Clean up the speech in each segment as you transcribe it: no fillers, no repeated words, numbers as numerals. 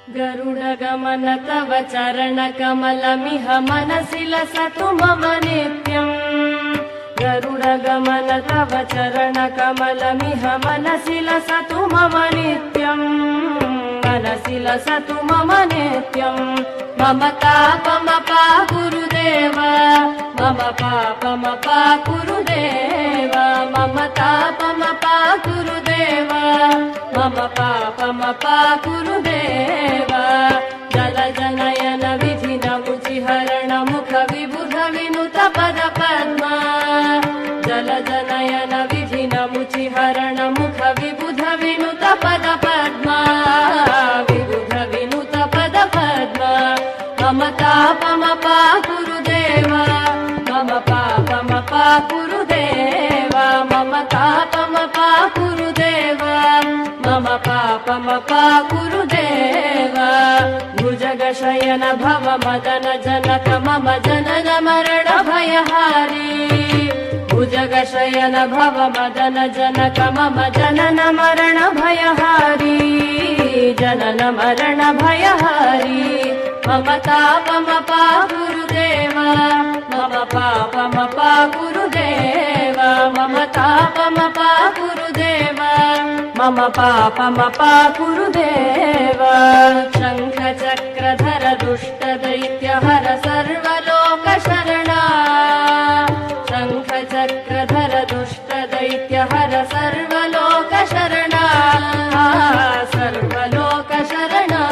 गरुडगमन तव चरणकमलमिह मनसि लसतु मम नित्यम्। गरुडगमन तव चरणकमलमिह मनसि लसतु मम नित्यम्। मनसि लसतु मम नित्यम्। मम तापमपा गुरुदेव, मम पापमपा गुरुदेव, मम तापमपा गुरुदेव, मम पापमपा गुरुदेव। जलजनयन विधिनमुचिहरण मुख विबुध विनुत पद पद्मा। जलजनयन विधिनमुचिहरण मुख विबुध विनुत पद पद्मा। विबुध विनुत पद पद्मा। मम तापमपा गुरुदेव, मम पापमपा गुरुदेव, मम तापमपा गुरुदेव, मम पापमपा गुरुदेव। भुजगशयन भव मदन जनक मम जनन मरण भयहारी। भुजगशयन भव मदन जनक मम जनन मरण भयहारी। जनन मरण भयहारी। मम तापमपा गुरुदेव, मम पापमपा गुरुदेव, मम तापमपा गुरुदेव, मम पापमपा गुरुदेव। शङ्ख चक्रधर दुष्ट दैत्यहर सर्वलोकशरणा। शङ्ख चक्रधर दुष्ट दैत्यहर सर्वलोकशरणा। सर्वलोकशरणा।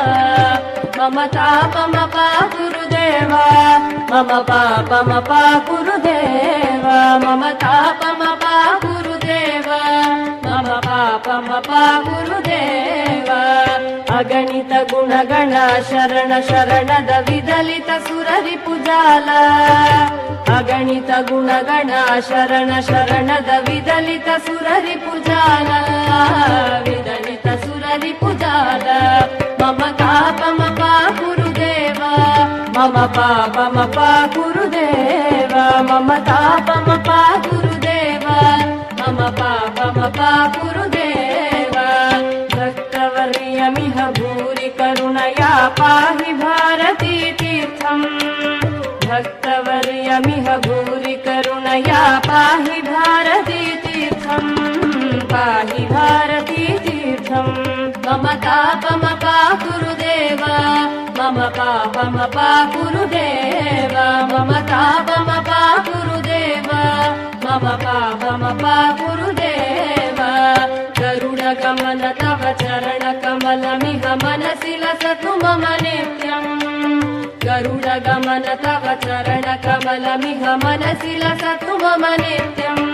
मम तापमपा गुरुदेव, मम पापमपा गुरुदेव, मम तापमपा गुरुदेव, मम पापमपा गुरुदेव। अगणित गुणगण शरण शरणद विदलित सुररिपुजाल। अगणित गुणगण शरण शरणद विदलित सुररिपुजाल। विदलित सुररिपुजाल। मम तापमपा गुरुदेव, मम पापमपा गुरुदेव, मम तापमपा गुरुदेव, मम पापमपा गुरुदेव। भक्तवर्यमिह भूरि करुणया पाहि भारती तीर्थम्। भक्तवर्यमिह भूरि करुणया पाहि भारती तीर्थम्। पाहि भारती तीर्थम्। मम तापमपा गुरुदेव, मम पापमपा गुरुदेव, मम तापमपा गुरुदेव, मम पापमपा गुरुदेव। गरुडगमन तव चरणकमलमिह मनसि लसतु मम नित्यम्। गरुडगमन तव चरणकमलमिह मनसि लसतु मम नित्यम्।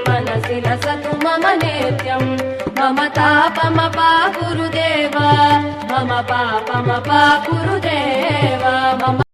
मनसि लसतु मम नित्यम्। मम तापमपा गुरुदेव, मम पापमपा गुरुदेव, मम